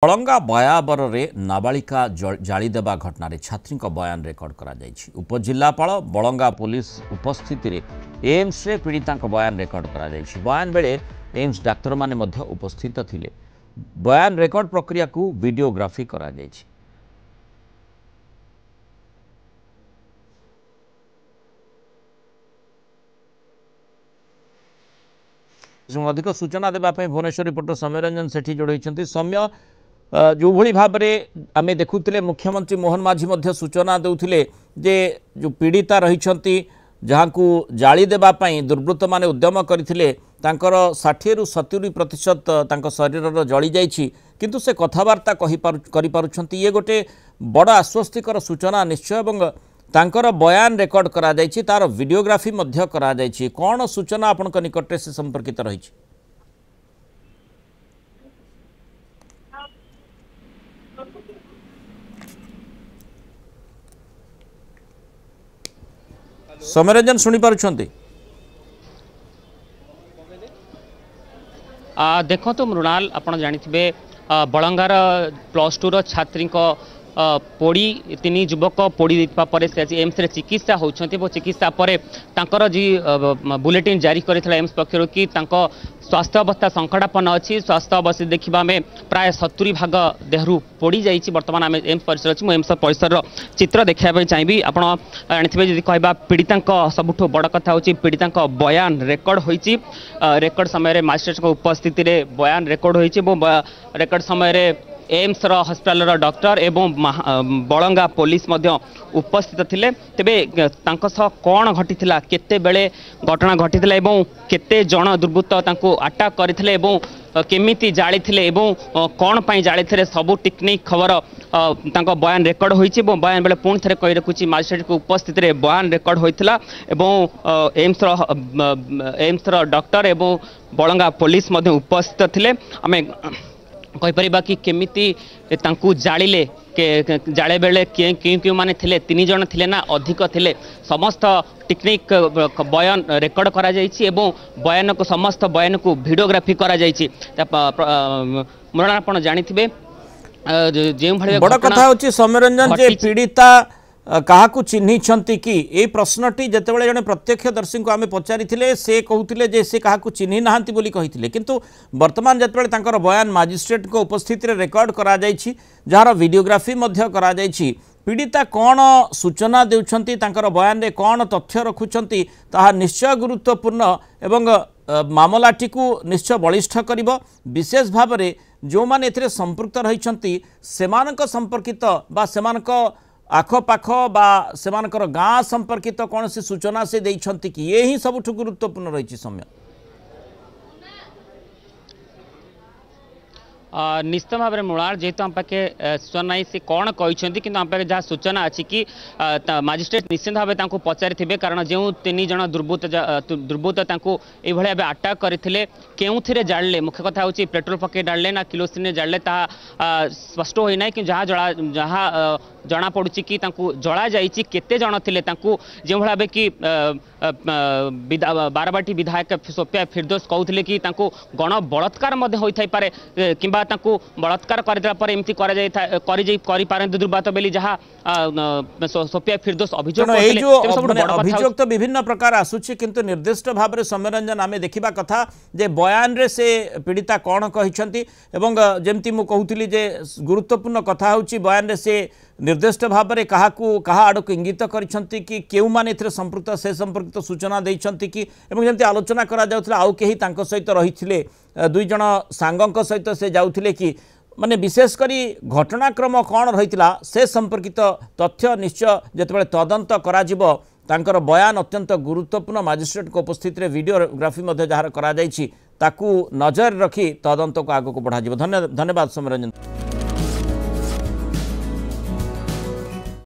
बलंगा बयाबर नाबालिका जालीदेवा घटना छात्री बयान रेकर्ड करा उपजिलापाल बलंगा पुलिस उपस्थित एम्स रे पीड़िता बयान रेकर्ड करा बयान बेले एम्स डाक्तर माने उपस्थित थिले। बयान रेकर्ड प्रक्रिया को वीडियोग्राफी करा अधिक सूचना देवाई भुवनेश्वर रिपोर्टर सौम्य रंजन सेठी जोड़ी सौम्य जो भली भाव में आमे देखुले मुख्यमंत्री मोहन माझी सूचना देउथिले जे जो पीड़िता रही जहाँ को जाली देवाई दुर्वृत्त माने उद्यम करथिले तांकर 60 रु 70% शरीर जली जाइछि किंतु से कथबार्ता करि पारुछंती। ये गोटे बड़ आश्वस्तिकर सूचना निश्चय एवं तांकर बयान रेकर्ड करा जाइछि तार वीडियोग्राफी मध्य करा जाइछि। कोन सूचना आपनक निकटरे से संपर्कित रहिछि? सौम्यरंजन शुणी पारुछंती? देखो तो मृणाल आप जानी बलंगार +2 छात्री पोड़ी 3 युवक पोड़ी से एम्स रे चिकित्सा होती चिकित्सा पर जी बुलेटिन जारी करथिला एम्स पक्षर कि स्वास्थ्य अवस्था संकटापन्न अच्छी। स्वास्थ्य अवस्था देखा में प्राय 70 भाग देहरु पोड़ी जाइए। बर्तमान आम एम्स परिसर अच्छी एम्स परिसर चित्र देखा चाहिए। आप जानी जी कहवा पीड़िता सबुठ बड़ कथा हूँ पीड़िता बयान रेकर्ड होती रेकर्ड समय मजिस्ट्रेट उपस्थित बयान रेकर्ड होती रेकर्ड समय एम्स हस्पिटाल डॉक्टर एवं बलंगा पुलिस उपस्थित थिले। तेबे कौन घटी केते बेले घटना घटी केते जन दुर्वृत्त अटैक करथिले एवं केमिति जाली थिले एवं कौन पाई जाली थिले सबु टेक्निक खबर बयान रेकर्ड होइछि। बयान बेले पुणी थे कही रखुछि मजिस्ट्रेट को उपस्थित बयान रेकर्ड होइथिला एवं एम्स डॉक्टर एवं बलंगा पुलिस उपस्थित थिले। आमे कहीपर कि केमिति जाड़े जाले बेले क्यों माने थिले 3 जन थिले ना अधिक थिले समस्त टेक्निक बयान रेकर्ड करा जाइछि एवं बयान को समस्त बयान को वीडियोग्राफी करा जाइछि। मरण आप जानिथिबे जे भले बड़ कथा होछि सौम्यरंजन जे पीड़िता काहाकू चिन्हिछंती कि ए प्रश्नटी जेतेबेले जने प्रत्यक्षदर्शी को आमे पचारिथिले से कहूथिले जे से काहाकू चिन्हि नाहांती बोली कहिथिले किंतु वर्तमान जेतेबेले तांकर बयान मजिस्ट्रेट को उपस्थित रे रेकर्ड करा जाइछि जार वीडियोग्राफी मध्य करा जाइछि। पीड़िता कौन सूचना देउछंती तांकर बयान रे कौन तथ्य रखुछंती ताहा निश्चय गुरुत्वपूर्ण एवं मामलाटी को निश्चय बलिष्ठ करिवो। विशेष भाव में जो माने एथिरे संपृक्त रहिछंती सेमानक संपर्कित बा सेमानक आखपाख बा सेमानकर गाँ संपर्कित कौन सी सूचना से देइछंती कि ये ही सबुठ गुरुत्वपूर्ण रही सौम्य? निश्चित भाव में मृणाल जेहेतु आम पाखे सूचना नहीं से कौन कहते कि आम पाखे जहाँ सूचना अच्छी कि मजिस्ट्रेट निश्चित भाव पचारि कारण जो 3 जन दुर्वृत्त ये अटैक करते के जाड़े मुख्य कथा हूँ पेट्रोल पके जाड़े ना किरोसिन जाड़े ता स्पष्ट होना कि जहाँ जहाँ जना पड़ुची कि जला जाइए केते जन थे जो भाव कि बारबाटी विधायक सोफिया फिरदौस कहते कि गण बलात्कार होता पारे कि बलात्कार करमती दुर्वात बेली जहाँ सोफिया फिरदौस अभियोग तो विभिन्न प्रकार आसुची किंतु निर्दिष्ट भाव में सौम्यरंजन आमे देखिबा कथा जे बयान रे से पीड़िता कौन कहिछंती एवं जेमती मु कहूतिली जे गुरुत्वपूर्ण कथा होची बयान रे से निर्दिष्ट भाव में कहा आड़क इंगित करिछंती कि केउ माने एथिरे संपृक्त से संपर्कित सूचना देइछंती कि एवं जेमती आलोचना करा जाउथला आउ केही तांको सहित रहिथिले 2 जन सांगक सहित से जाउथिले कि माने विशेष करी घटनाक्रम कौन रहिथिला से संपर्कित तथ्य निश्चय जेतेबेले तदंत करा जिवो तांकर बयान अत्यंत गुरुत्वपूर्ण मजिस्ट्रेट को उपस्थित रे वीडियोग्राफी मध्य जार करा जाइछि ताकू नजर रखी तदंत को आगो को बढ़ा जिवो। धन्यवाद सौम्यरंजन।